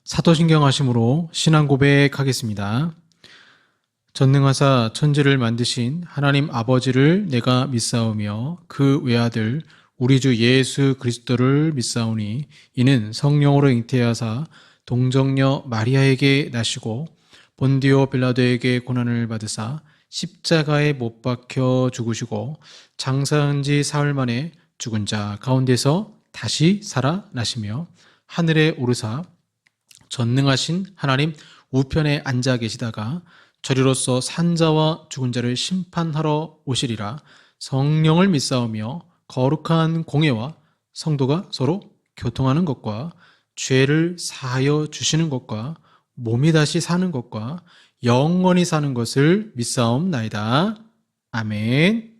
사도신경 하심으로 신앙 고백하겠습니다. 전능하사 천지를 만드신 하나님 아버지를 내가 믿사오며 그 외아들 우리 주 예수 그리스도를 믿사오니 이는 성령으로 잉태하사 동정녀 마리아에게 나시고 본디오 빌라도에게 고난을 받으사 십자가에 못 박혀 죽으시고 장사한 지 사흘 만에 죽은 자 가운데서 다시 살아나시며 하늘에 오르사 전능하신 하나님 우편에 앉아 계시다가 저리로서 산자와 죽은 자를 심판하러 오시리라. 성령을 믿사오며 거룩한 공예와 성도가 서로 교통하는 것과 죄를 사하여 주시는 것과 몸이 다시 사는 것과 영원히 사는 것을 믿사옵나이다. 아멘.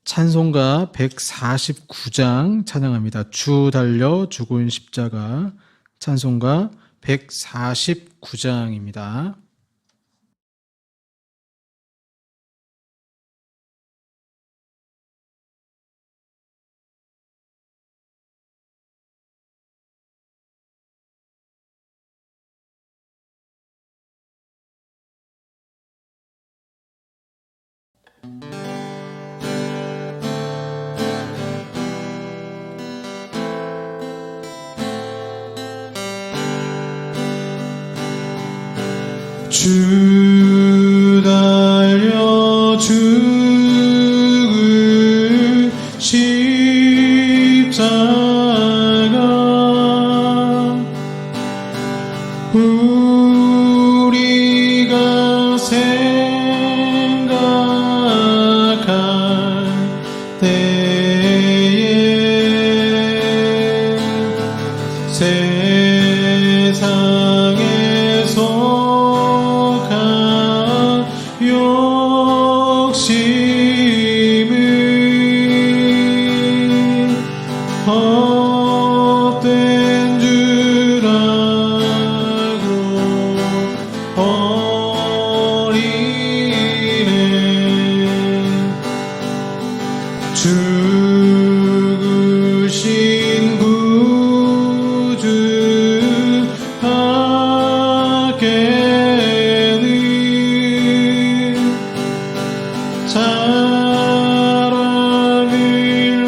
찬송가 149장 찬양합니다. 주 달려 죽은 십자가 찬송가 149장입니다. 주 달려 죽은 십자가 우리가 생각할 때에 세상에서 욕심을 헛된 줄 알고 버리네. 죽으신 구주 밖에는 사랑을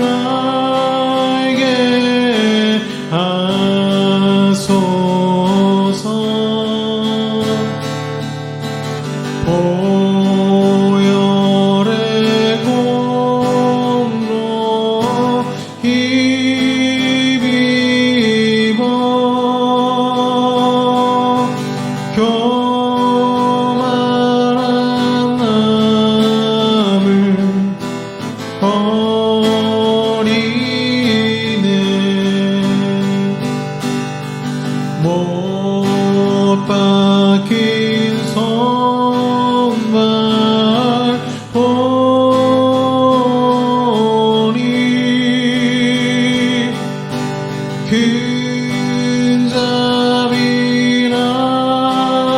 나에게 하소서. 보혈의 공로 힘입어 교만한 남을 버리네. 못 박힌 손발 보니 큰 자비 나타내셨네.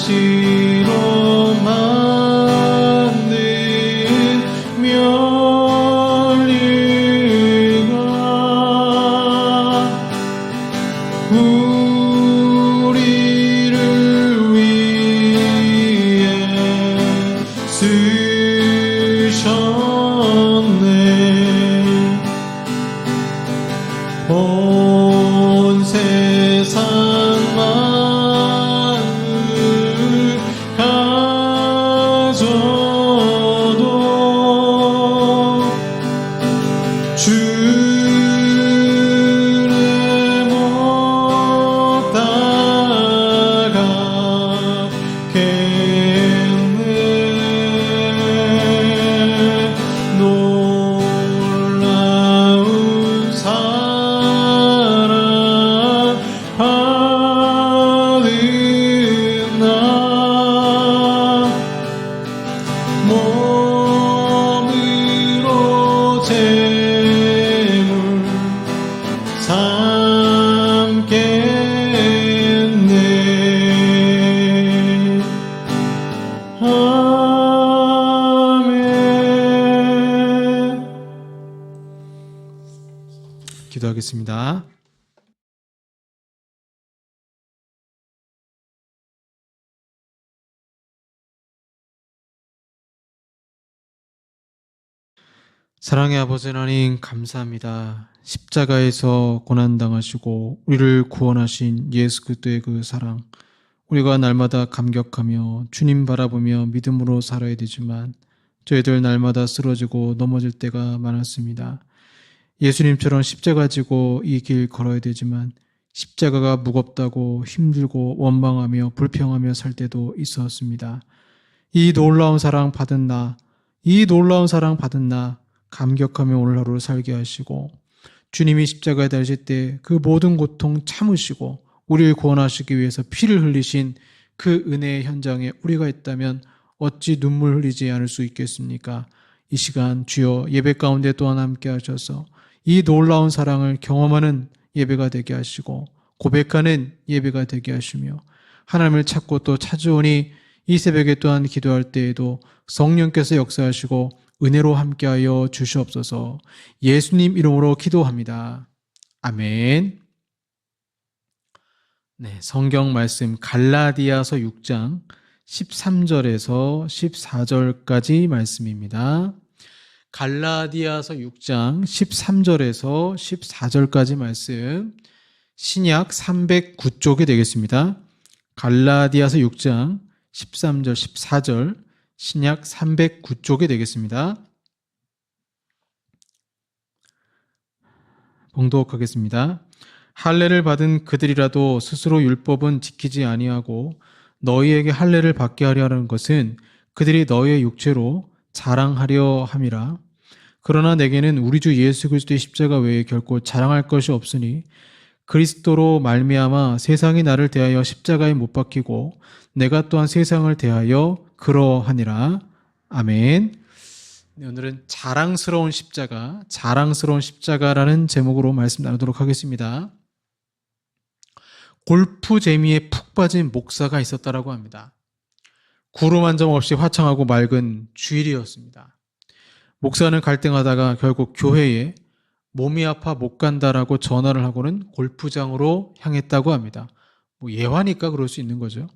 가시로 만든 면류관 우리를 위해 쓰셨네. 온 세상 만물 가져도 주를 못 따라가겠네. 놀라운 사랑 받은 나 몸으로 재물 삼겠네. 기도하겠습니다. 사랑의 아버지 하나님, 감사합니다. 십자가에서 고난당하시고 우리를 구원하신 예수 그리스도의 그 사랑, 우리가 날마다 감격하며 주님 바라보며 믿음으로 살아야 되지만 저희들 날마다 쓰러지고 넘어질 때가 많았습니다. 예수님처럼 십자가 지고 이 길 걸어야 되지만 십자가가 무겁다고 힘들고 원망하며 불평하며 살 때도 있었습니다. 이 놀라운 사랑 받은 나, 이 놀라운 사랑 받은 나 감격하며 오늘 하루를 살게 하시고, 주님이 십자가에 달리실 때 그 모든 고통 참으시고 우리를 구원하시기 위해서 피를 흘리신 그 은혜의 현장에 우리가 있다면 어찌 눈물 흘리지 않을 수 있겠습니까? 이 시간 주여 예배 가운데 또한 함께 하셔서 이 놀라운 사랑을 경험하는 예배가 되게 하시고 고백하는 예배가 되게 하시며, 하나님을 찾고 또 찾으오니 이 새벽에 또한 기도할 때에도 성령께서 역사하시고 은혜로 함께하여 주시옵소서. 예수님 이름으로 기도합니다. 아멘. 네, 성경 말씀 갈라디아서 6장 13절에서 14절까지 말씀입니다. 갈라디아서 6장 13절에서 14절까지 말씀, 신약 309쪽이 되겠습니다. 갈라디아서 6장 13절 14절 신약 309쪽이 되겠습니다. 봉독하겠습니다. 할례를 받은 그들이라도 스스로 율법은 지키지 아니하고 너희에게 할례를 받게 하려 하는 것은 그들이 너희의 육체로 자랑하려 함이라. 그러나 내게는 우리 주 예수 그리스도의 십자가 외에 결코 자랑할 것이 없으니 그리스도로 말미암아 세상이 나를 대하여 십자가에 못 박히고 내가 또한 세상을 대하여 그러하니라. 아멘. 네, 오늘은 자랑스러운 십자가라는 제목으로 말씀 나누도록 하겠습니다. 골프 재미에 푹 빠진 목사가 있었다라고 합니다. 구름 한 점 없이 화창하고 맑은 주일이었습니다. 목사는 갈등하다가 결국 교회에 몸이 아파 못 간다라고 전화를 하고는 골프장으로 향했다고 합니다. 예화니까 그럴 수 있는 거죠.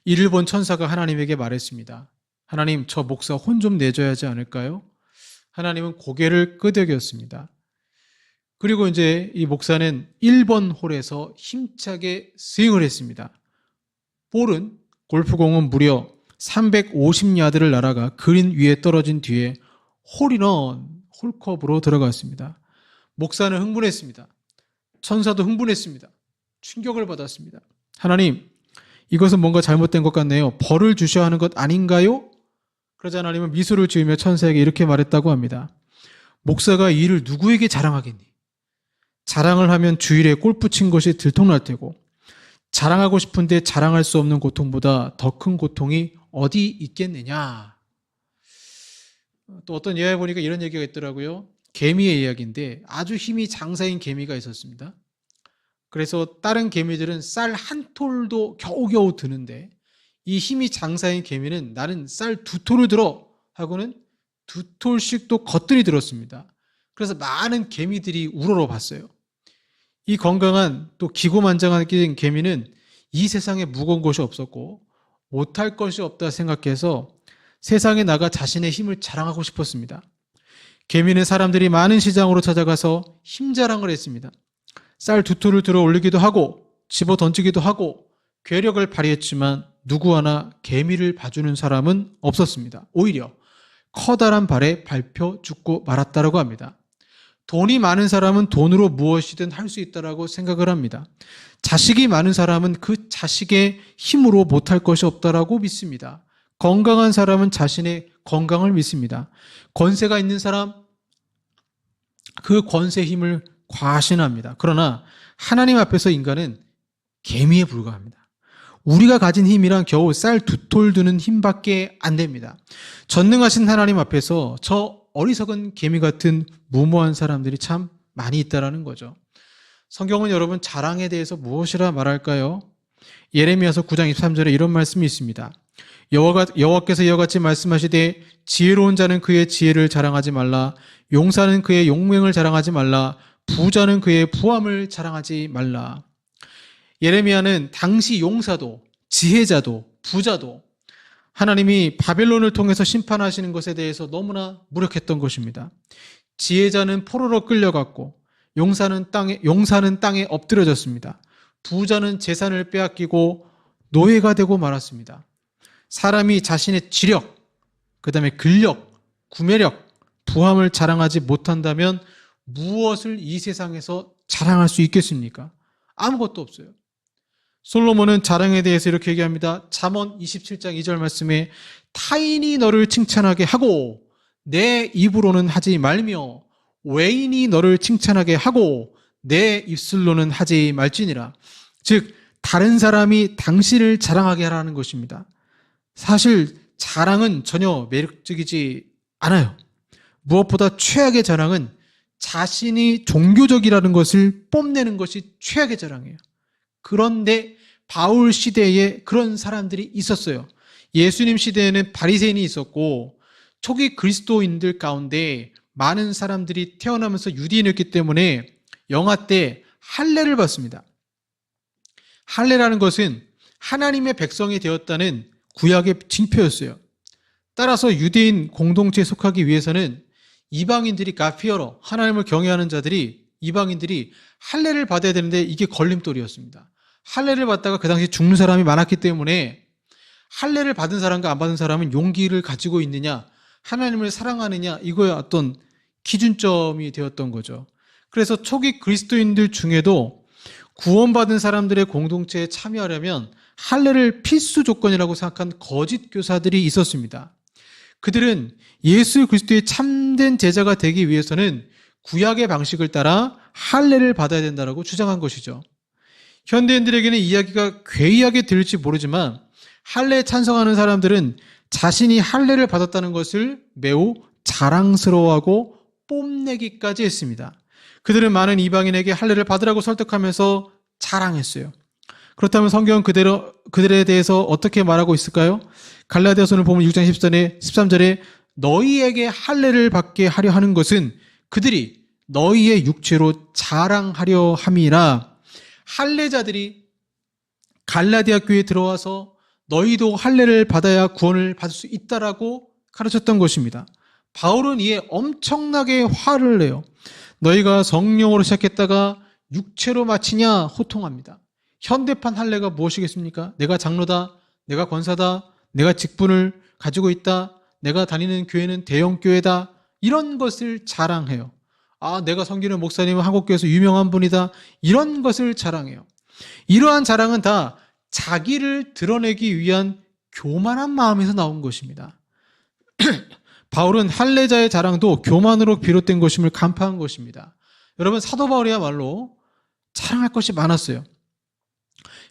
이를 본 천사가 하나님에게 말했습니다. 하나님, 저 목사 혼 좀 내줘야 하지 않을까요? 하나님은 고개를 끄덕였습니다. 그리고 이제 이 목사는 1번 홀에서 힘차게 스윙을 했습니다. 볼은, 골프공은 무려 350야드를 날아가 그린 위에 떨어진 뒤에 홀인원, 홀컵으로 들어갔습니다. 목사는 흥분했습니다. 천사도 흥분했습니다. 충격을 받았습니다. 하나님, 이것은 뭔가 잘못된 것 같네요. 벌을 주셔야 하는 것 아닌가요? 그러자 하나님은 미소를 지으며 천사에게 이렇게 말했다고 합니다. 목사가 이 일을 누구에게 자랑하겠니? 자랑을 하면 주일에 골프 친 것이 들통날 테고, 자랑하고 싶은데 자랑할 수 없는 고통보다 더 큰 고통이 어디 있겠느냐. 또 어떤 예화에 보니까 이런 얘기가 있더라고요. 개미의 이야기인데 아주 힘이 장사인 개미가 있었습니다. 그래서 다른 개미들은 쌀 한 톨도 겨우겨우 드는데 이 힘이 장사인 개미는 나는 쌀 2톨을 들어 하고는 2톨씩 또 거뜬히 들었습니다. 그래서 많은 개미들이 우러러봤어요. 이 건강한 또 기고만장한 개미는 이 세상에 무거운 것이 없었고 못할 것이 없다 생각해서 세상에 나가 자신의 힘을 자랑하고 싶었습니다. 개미는 사람들이 많은 시장으로 찾아가서 힘 자랑을 했습니다. 쌀 2톨을 들어 올리기도 하고 집어 던지기도 하고 괴력을 발휘했지만 누구 하나 개미를 봐주는 사람은 없었습니다. 오히려 커다란 발에 밟혀 죽고 말았다고 합니다. 돈이 많은 사람은 돈으로 무엇이든 할 수 있다고 생각을 합니다. 자식이 많은 사람은 그 자식의 힘으로 못할 것이 없다고 믿습니다. 건강한 사람은 자신의 건강을 믿습니다. 권세가 있는 사람, 그 권세 힘을 과신합니다. 그러나 하나님 앞에서 인간은 개미에 불과합니다. 우리가 가진 힘이란 겨우 쌀 2톨 드는 힘밖에 안 됩니다. 전능하신 하나님 앞에서 저 어리석은 개미 같은 무모한 사람들이 참 많이 있다라는 거죠. 성경은 여러분 자랑에 대해서 무엇이라 말할까요? 예레미야서 9장 23절에 이런 말씀이 있습니다. 여호와께서 이와 같이 말씀하시되 지혜로운 자는 그의 지혜를 자랑하지 말라. 용사는 그의 용맹을 자랑하지 말라. 부자는 그의 부함을 자랑하지 말라. 예레미야는 당시 용사도 지혜자도 부자도 하나님이 바벨론을 통해서 심판하시는 것에 대해서 너무나 무력했던 것입니다. 지혜자는 포로로 끌려갔고 용사는 땅에 엎드려졌습니다. 부자는 재산을 빼앗기고 노예가 되고 말았습니다. 사람이 자신의 지력, 그 다음에 근력, 구매력, 부함을 자랑하지 못한다면 무엇을 이 세상에서 자랑할 수 있겠습니까? 아무것도 없어요. 솔로몬은 자랑에 대해서 이렇게 얘기합니다. 잠언 27장 2절 말씀에 타인이 너를 칭찬하게 하고 내 입으로는 하지 말며 외인이 너를 칭찬하게 하고 내 입술로는 하지 말지니라. 즉 다른 사람이 당신을 자랑하게 하라는 것입니다. 사실 자랑은 전혀 매력적이지 않아요. 무엇보다 최악의 자랑은 자신이 종교적이라는 것을 뽐내는 것이 최악의 자랑이에요. 그런데 바울 시대에 그런 사람들이 있었어요. 예수님 시대에는 바리새인이 있었고 초기 그리스도인들 가운데 많은 사람들이 태어나면서 유대인이었기 때문에 영화 때 할례를 받습니다. 할례라는 것은 하나님의 백성이 되었다는 구약의 징표였어요. 따라서 유대인 공동체에 속하기 위해서는 이방인들이 가피어러 하나님을 경외하는 자들이 이방인들이 할례를 받아야 되는데 이게 걸림돌이었습니다. 할례를 받다가 그 당시 죽는 사람이 많았기 때문에 할례를 받은 사람과 안 받은 사람은 용기를 가지고 있느냐 하나님을 사랑하느냐 이거의 어떤 기준점이 되었던 거죠. 그래서 초기 그리스도인들 중에도 구원받은 사람들의 공동체에 참여하려면 할례를 필수 조건이라고 생각한 거짓 교사들이 있었습니다. 그들은 예수 그리스도의 참된 제자가 되기 위해서는 구약의 방식을 따라 할례를 받아야 된다고 주장한 것이죠. 현대인들에게는 이야기가 괴이하게 들릴지 모르지만 할례에 찬성하는 사람들은 자신이 할례를 받았다는 것을 매우 자랑스러워하고 뽐내기까지 했습니다. 그들은 많은 이방인에게 할례를 받으라고 설득하면서 자랑했어요. 그렇다면 성경은 그들에 대해서 어떻게 말하고 있을까요? 갈라디아서는 보면 6장 13절에 너희에게 할례를 받게 하려 하는 것은 그들이 너희의 육체로 자랑하려 함이라. 할례자들이 갈라디아 교회에 들어와서 너희도 할례를 받아야 구원을 받을 수 있다라고 가르쳤던 것입니다. 바울은 이에 엄청나게 화를 내요. 너희가 성령으로 시작했다가 육체로 마치냐 호통합니다. 현대판 할례가 무엇이겠습니까? 내가 장로다, 내가 권사다, 내가 직분을 가지고 있다, 내가 다니는 교회는 대형 교회다, 이런 것을 자랑해요. 내가 섬기는 목사님은 한국교회에서 유명한 분이다, 이런 것을 자랑해요. 이러한 자랑은 다 자기를 드러내기 위한 교만한 마음에서 나온 것입니다. 바울은 할례자의 자랑도 교만으로 비롯된 것임을 간파한 것입니다. 여러분, 사도 바울이야말로 자랑할 것이 많았어요.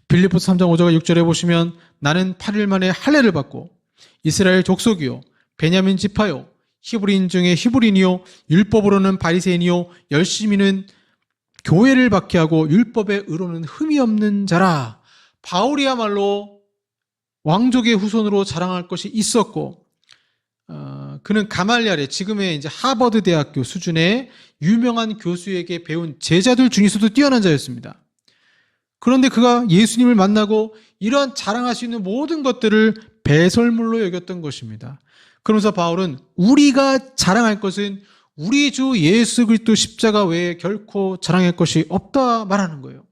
빌립보서 3장 5절 6절에 보시면 나는 8일 만에 할례를 받고 이스라엘 족속이요 베냐민 지파요 히브리인 중에 히브리인이요 율법으로는 바리새인이요 열심히는 교회를 박해하고 율법의 의로는 흠이 없는 자라. 바울이야말로 왕족의 후손으로 자랑할 것이 있었고 그는 가말리엘의 지금의 이제 하버드 대학교 수준의 유명한 교수에게 배운 제자들 중에서도 뛰어난 자였습니다. 그런데 그가 예수님을 만나고 이러한 자랑할 수 있는 모든 것들을 배설물로 여겼던 것입니다. 그러면서 바울은 우리가 자랑할 것은 우리 주 예수 그리스도 십자가 외에 결코 자랑할 것이 없다 말하는 거예요.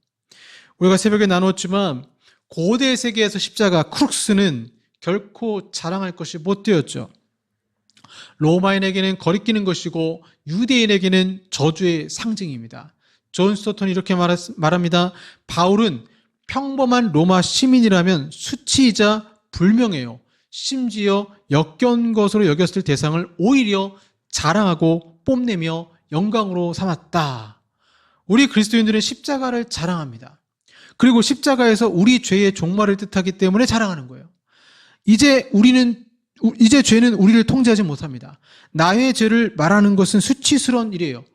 우리가 새벽에 나눴지만 고대 세계에서 십자가 크룩스는 결코 자랑할 것이 못 되었죠. 로마인에게는 거리끼는 것이고 유대인에게는 저주의 상징입니다. 존 스토턴이 이렇게 말합니다. 바울은 평범한 로마 시민이라면 수치이자 불명예요. 심지어 역겨운 것으로 여겼을 대상을 오히려 자랑하고 뽐내며 영광으로 삼았다. 우리 그리스도인들은 십자가를 자랑합니다. 그리고 십자가에서 우리 죄의 종말을 뜻하기 때문에 자랑하는 거예요. 이제 죄는 우리를 통제하지 못합니다. 나의 죄를 말하는 것은 수치스러운 일이에요.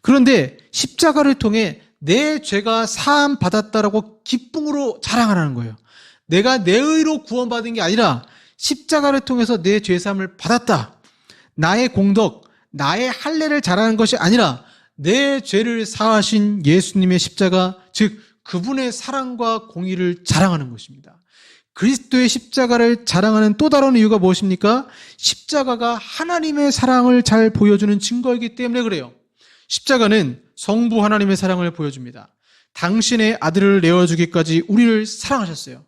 그런데 십자가를 통해 내 죄가 사함 받았다라고 기쁨으로 자랑하라는 거예요. 내가 내 의로 구원받은 게 아니라 십자가를 통해서 내 죄사함을 받았다. 나의 공덕, 나의 할례를 자랑하는 것이 아니라 내 죄를 사하신 예수님의 십자가, 즉 그분의 사랑과 공의를 자랑하는 것입니다. 그리스도의 십자가를 자랑하는 또 다른 이유가 무엇입니까? 십자가가 하나님의 사랑을 잘 보여주는 증거이기 때문에 그래요. 십자가는 성부 하나님의 사랑을 보여줍니다. 당신의 아들을 내어주기까지 우리를 사랑하셨어요.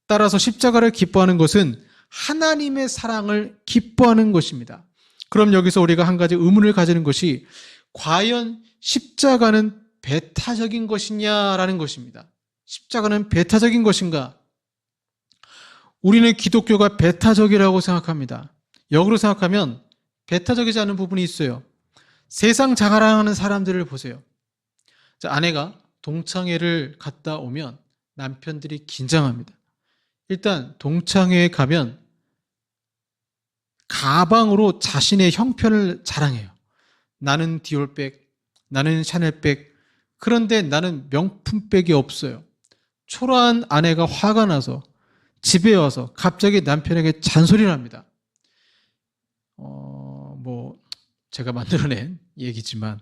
따라서 십자가를 기뻐하는 것은 하나님의 사랑을 기뻐하는 것입니다. 그럼 여기서 우리가 한 가지 의문을 가지는 것이 과연 십자가는 배타적인 것이냐라는 것입니다. 십자가는 배타적인 것인가? 우리는 기독교가 배타적이라고 생각합니다. 역으로 생각하면 배타적이지 않은 부분이 있어요. 세상 자랑하는 사람들을 보세요. 자, 아내가 동창회를 갔다 오면 남편들이 긴장합니다. 일단 동창회에 가면 가방으로 자신의 형편을 자랑해요. 나는 디올백, 나는 샤넬백, 그런데 나는 명품백이 없어요. 초라한 아내가 화가 나서 집에 와서 갑자기 남편에게 잔소리를 합니다. 제가 만들어낸 얘기지만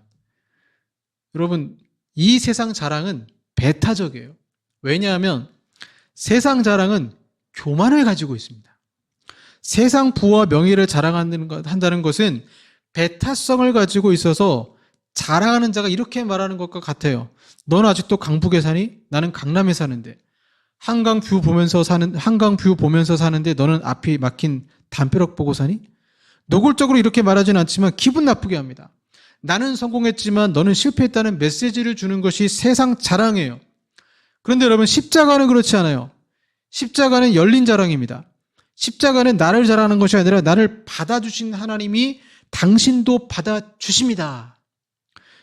여러분, 이 세상 자랑은 배타적이에요. 왜냐하면 세상 자랑은 교만을 가지고 있습니다. 세상 부와 명예를 자랑한다는 것은 배타성을 가지고 있어서 자랑하는 자가 이렇게 말하는 것과 같아요. 너는 아직도 강북에 사니? 나는 강남에 사는데. 한강 뷰 보면서 사는데 너는 앞이 막힌 담벼락 보고 사니? 노골적으로 이렇게 말하지는 않지만 기분 나쁘게 합니다. 나는 성공했지만 너는 실패했다는 메시지를 주는 것이 세상 자랑이에요. 그런데 여러분, 십자가는 그렇지 않아요. 십자가는 열린 자랑입니다. 십자가는 나를 자랑하는 것이 아니라 나를 받아주신 하나님이 당신도 받아주십니다.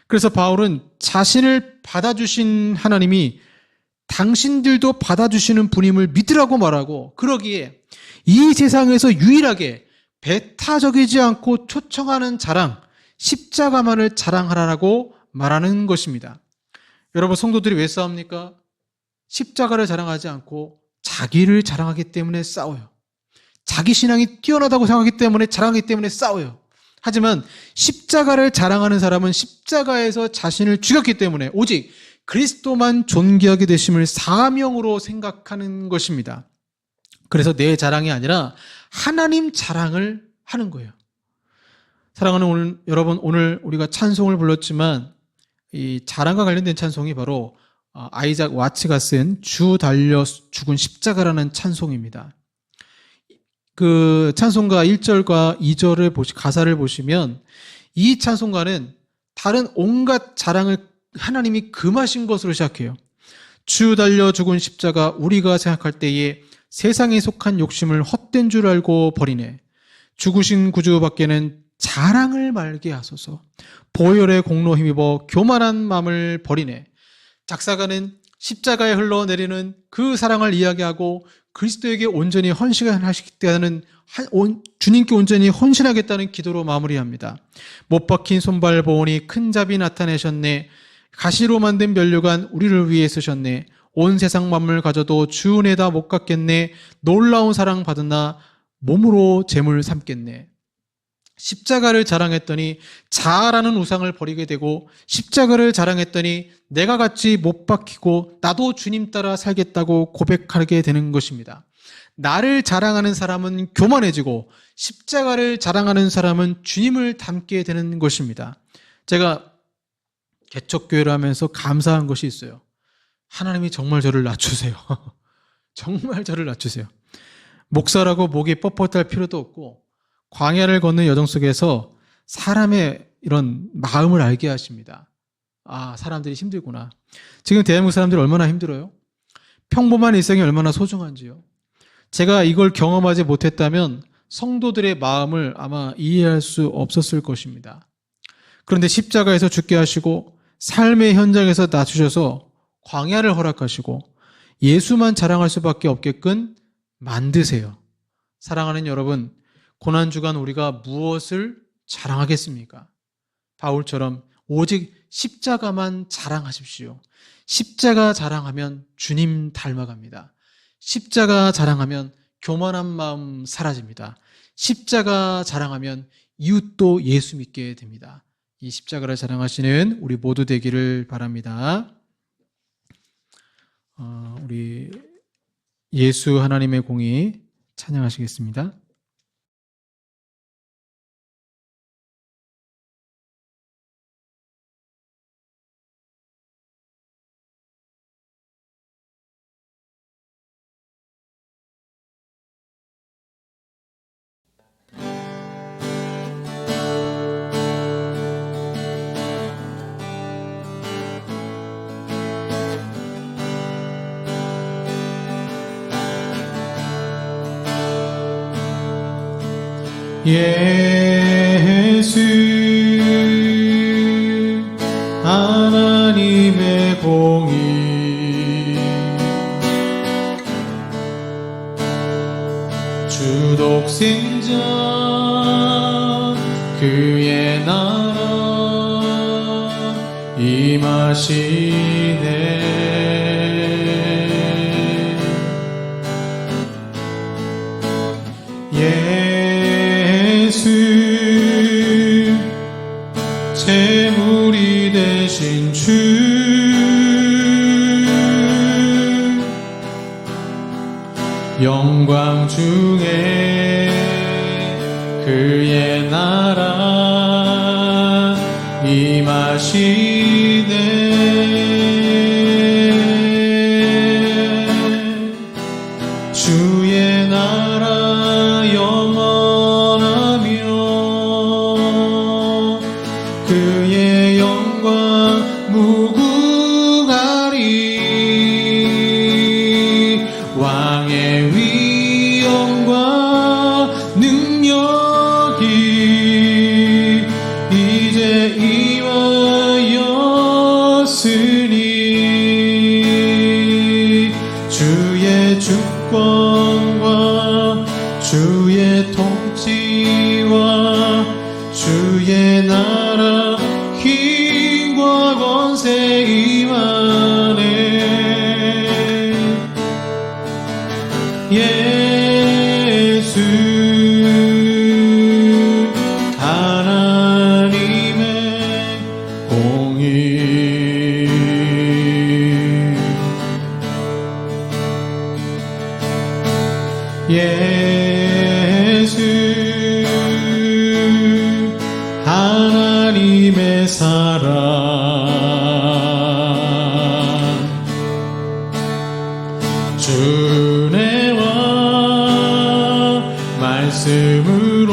그래서 바울은 자신을 받아주신 하나님이 당신들도 받아주시는 분임을 믿으라고 말하고, 그러기에 이 세상에서 유일하게 배타적이지 않고 초청하는 자랑, 십자가만을 자랑하라고 말하는 것입니다. 여러분, 성도들이 왜 싸웁니까? 십자가를 자랑하지 않고 자기를 자랑하기 때문에 싸워요. 자기 신앙이 뛰어나다고 생각하기 때문에, 자랑하기 때문에 싸워요. 하지만 십자가를 자랑하는 사람은 십자가에서 자신을 죽였기 때문에 오직 그리스도만 존귀하게 되심을 사명으로 생각하는 것입니다. 그래서 내 자랑이 아니라 하나님 자랑을 하는 거예요. 사랑하는 여러분, 오늘 우리가 찬송을 불렀지만 이 자랑과 관련된 찬송이 바로 아이작 와츠가 쓴 주 달려 죽은 십자가라는 찬송입니다. 그 찬송가 1절과 2절을 가사를 보시면 이 찬송가는 다른 온갖 자랑을 하나님이 금하신 것으로 시작해요. 주 달려 죽은 십자가, 우리가 생각할 때에 세상에 속한 욕심을 헛된 줄 알고 버리네. 죽으신 구주 밖에는 자랑을 말게 하소서. 보혈의 공로 힘입어 교만한 마음을 버리네. 작사가는 십자가에 흘러내리는 그 사랑을 이야기하고 그리스도에게 온전히 헌신하시겠다는, 주님께 온전히 헌신하겠다는 기도로 마무리합니다. 못 박힌 손발 보오니 큰 자비 나타내셨네. 가시로 만든 면류관 우리를 위해 쓰셨네. 온 세상 만물 가져도 주 은혜다 못 갚겠네. 놀라운 사랑 받으나 몸으로 재물 삼겠네. 십자가를 자랑했더니 자아라는 우상을 버리게 되고, 십자가를 자랑했더니 내가 같이 못 박히고 나도 주님 따라 살겠다고 고백하게 되는 것입니다. 나를 자랑하는 사람은 교만해지고 십자가를 자랑하는 사람은 주님을 닮게 되는 것입니다. 제가 개척교회를 하면서 감사한 것이 있어요. 하나님이 정말 저를 낮추세요. 정말 저를 낮추세요. 목사라고 목이 뻣뻣할 필요도 없고, 광야를 걷는 여정 속에서 사람의 이런 마음을 알게 하십니다. 아, 사람들이 힘들구나. 지금 대한민국 사람들이 얼마나 힘들어요? 평범한 일상이 얼마나 소중한지요. 제가 이걸 경험하지 못했다면 성도들의 마음을 아마 이해할 수 없었을 것입니다. 그런데 십자가에서 죽게 하시고 삶의 현장에서 낮추셔서 광야를 허락하시고 예수만 자랑할 수밖에 없게끔 만드세요. 사랑하는 여러분, 고난주간 우리가 무엇을 자랑하겠습니까? 바울처럼 오직 십자가만 자랑하십시오. 십자가 자랑하면 주님 닮아갑니다. 십자가 자랑하면 교만한 마음 사라집니다. 십자가 자랑하면 이웃도 예수 믿게 됩니다. 이 십자가를 자랑하시는 우리 모두 되기를 바랍니다. 우리 예수 하나님의 공의 찬양하시겠습니다. 예수 하나님의 공의 주 독생자 그의 나라 임하시네 예수 제물이 되신 주 영광 중에 그의 나라 임하시네 주의 나라 영원하며 그의 영광 무궁하리 왕의 위엄과 능력이 이제 임하였으니 주의 주권과 주의 통치와 주의 나라 힘과 권세 임하네 예수 하나님의 공의 예수 하나님의 사랑 주내와 말씀으로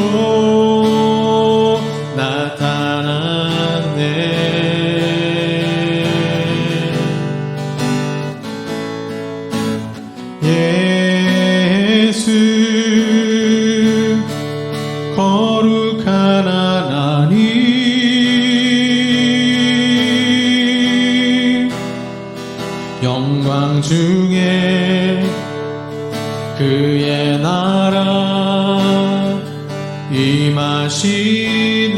나타났네 예수 거룩한 하나님 영광 중에 그의 나라 임하시네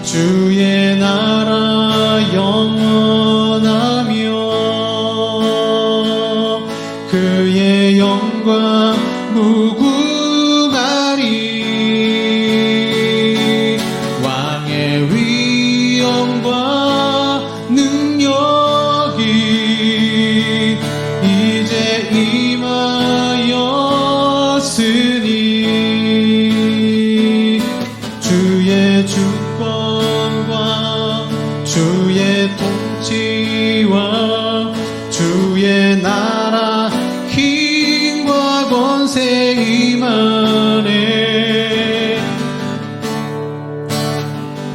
주의 나라 영원하며 그의 영광 무궁하리 왕의 위엄과 능력이 이제 임하였으니 주의 주권과 주의 통치와 주의 나라 힘과 권세 임하네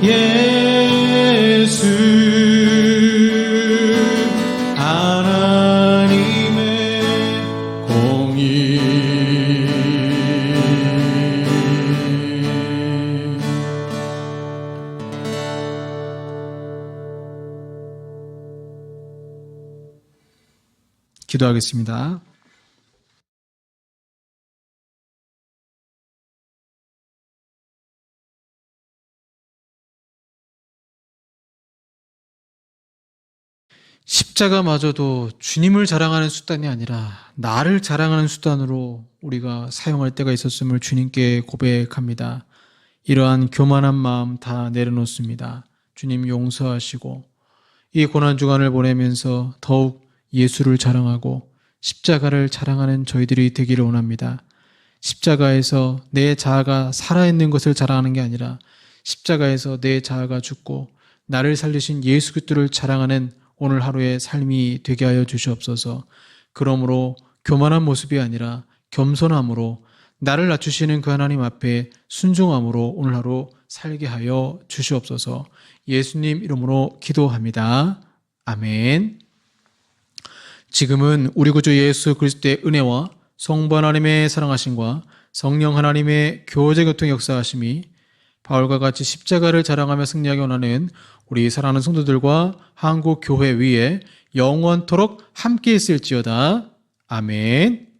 예수 하나님의 공의 기도하겠습니다. 십자가마저도 주님을 자랑하는 수단이 아니라 나를 자랑하는 수단으로 우리가 사용할 때가 있었음을 주님께 고백합니다. 이러한 교만한 마음 다 내려놓습니다. 주님 용서하시고 이 고난주간을 보내면서 더욱 예수를 자랑하고 십자가를 자랑하는 저희들이 되기를 원합니다. 십자가에서 내 자아가 살아있는 것을 자랑하는 게 아니라 십자가에서 내 자아가 죽고 나를 살리신 예수 그리스도를 자랑하는 오늘 하루의 삶이 되게 하여 주시옵소서. 그러므로 교만한 모습이 아니라 겸손함으로 나를 낮추시는 그 하나님 앞에 순종함으로 오늘 하루 살게 하여 주시옵소서. 예수님 이름으로 기도합니다. 아멘. 지금은 우리 구주 예수 그리스도의 은혜와 성부 하나님의 사랑하심과 성령 하나님의 교제 교통 역사하심이 바울과 같이 십자가를 자랑하며 승리하기 원하는 우리 사랑하는 성도들과 한국 교회 위에 영원토록 함께 있을지어다. 아멘.